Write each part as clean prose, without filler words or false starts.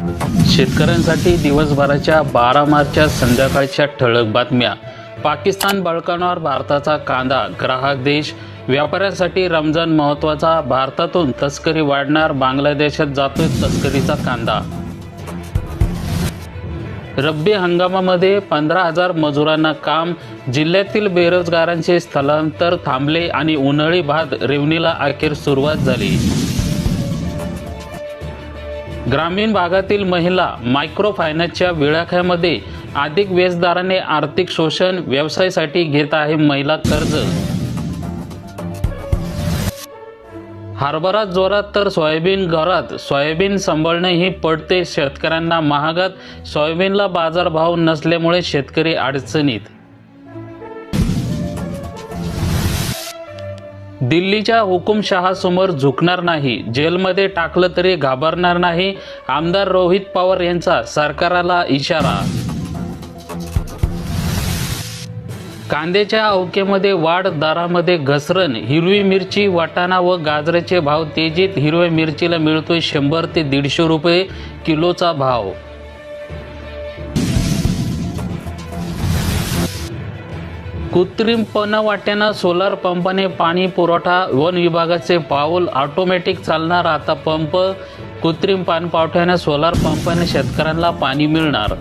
शेतकऱ्यांसाठी दिवसभराच्या 12 मार्चच्या संध्याकाळच्या ठळक बातम्या. पाकिस्तान बळकावणार भारताचा कांदा. ग्राहक देश. व्यापाऱ्यांसाठी रमजान महत्त्वाचा. भारतातून तस्करी वाढणार. बांगलादेशात जातोय तस्करीचा कांदा. रब्बी हंगामामध्ये 15,000 मजुरांना काम. जिल्ह्यातील बेरोजगारांचे स्थलांतर थांबले आणि उन्हाळी भात रेवणीला अखेर सुरुवात झाली. ग्रामीण भागातील महिला मायक्रो फायनान्सच्या विळख्यामध्ये. अधिक व्याजदराने आर्थिक शोषण. व्यवसायासाठी घेत आहे महिला कर्ज. हरभरा जोरात तर सोयाबीन घरात. सोयाबीन सांभाळणंही पडते शेतकऱ्यांना महागात. सोयाबीनला बाजारभाव नसल्यामुळे शेतकरी अडचणीत. दिल्लीच्या हुकुमशहासमोर झुकणार नाही. जेलमध्ये टाकलं तरी घाबरणार नाही. आमदार रोहित पवार यांचा सरकारला इशारा. कांद्याच्या अवकेमध्ये वाढ. दरामध्ये घसरण. हिरवी मिरची, वाटाणा व गाजराचे भाव तेजीत. हिरव्या मिरचीला मिळतोय 100 ते 150 रुपये किलोचा भाव. कृत्रिमपणा वाट्यानं सोलार पंपाने पाणी पुरवठा. वन विभागाचे पाऊल. ऑटोमॅटिक चालणार आता पंप. कृत्रिम पाणपावठ्याने सोलार पंपाने शेतकऱ्यांना पाणी मिळणार.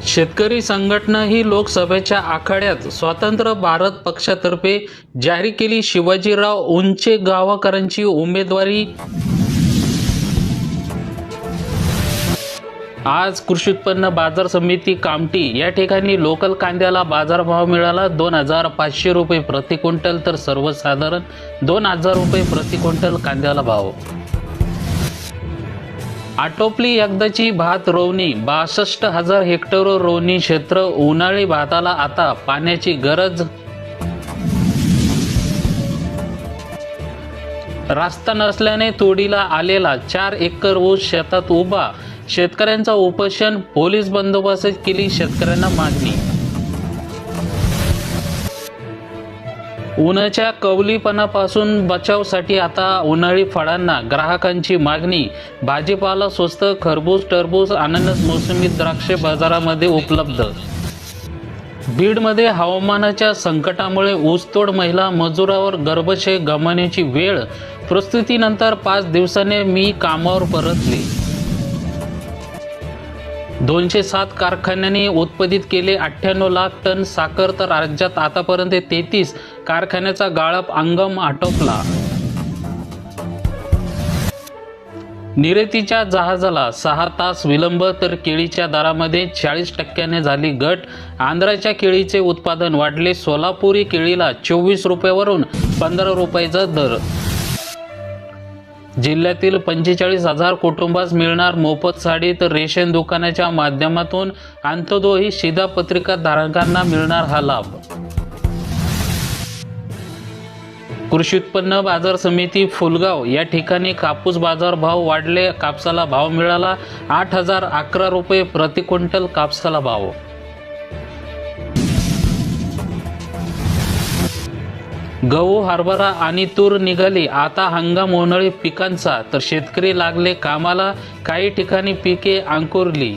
शेतकरी संघटना ही लोकसभेच्या आखाड्यात. स्वतंत्र भारत पक्षातर्फे जाहीर केली शिवाजीराव उंचे गावकरांची उमेदवारी. आज कृषी उत्पन्न बाजार समिती कामठी या ठिकाणी लोकल कांद्याला बाजारभाव मिळाला 2,500 रुपये प्रति क्विंटल, तर सर्वसाधारण 2,000 रुपये प्रति क्विंटल कांद्याला भाव. आटोपली एकदाची भात रोवणी. 62,000 हेक्टर रोवणी क्षेत्र. उन्हाळी भाताला आता पाण्याची गरज. रास्ता नसल्याने तोडीला आलेला 4 एकर ऊस शेतात उभा. शेतकऱ्यांचा उपोषण. पोलीस बंदोबस्त केली शेतकऱ्यांना मागणी. उन्हाच्या कवलीपणापासून बचावासाठी आता उन्हाळी फळांना ग्राहकांची मागणी. भाजीपाला स्वस्त. खरबूज, टरबूज, अननस, मोसंबी, द्राक्ष बाजारामध्ये उपलब्ध. बीडमध्ये हवामानाच्या संकटामुळे ऊसतोड. महिला मजुरावर गर्भाशय गमावण्याची वेळ. प्रस्तुतीनंतर 5 दिवसाने मी कामावर परतले. 207 कारखान्यांनी उत्पादित केले 98 लाख टन साखर, तर राज्यात आतापर्यंत 33 कारखान्याचा गाळप हंगाम आटोपला. निर्यातीच्या जहाजाला 6 तास विलंब, तर केळीच्या दरामध्ये 40% झाली घट. आंध्राच्या केळीचे उत्पादन वाढले. सोलापुरी केळीला 24 रुपयावरून 15 रुपयाचा दर. जिल्ह्यातील 45,000 कुटुंबास मिळणार मोफत साडी, तर रेशन दुकानाच्या माध्यमातून अंत्योदय शिधापत्रिका धारकांना मिळणार हा लाभ. कृषी उत्पन्न बाजार समिती फुलगाव या ठिकाणी कापूस बाजार भाव वाढले. कापसाला भाव मिळाला 8,011 रुपये प्रति क्विंटल कापसाला भाव. गहू, हरभरा आणि तूर निघाली. आता हंगाम उन्हाळी पिकांचा, तर शेतकरी लागले कामाला. काही ठिकाणी पिके अंकुरली.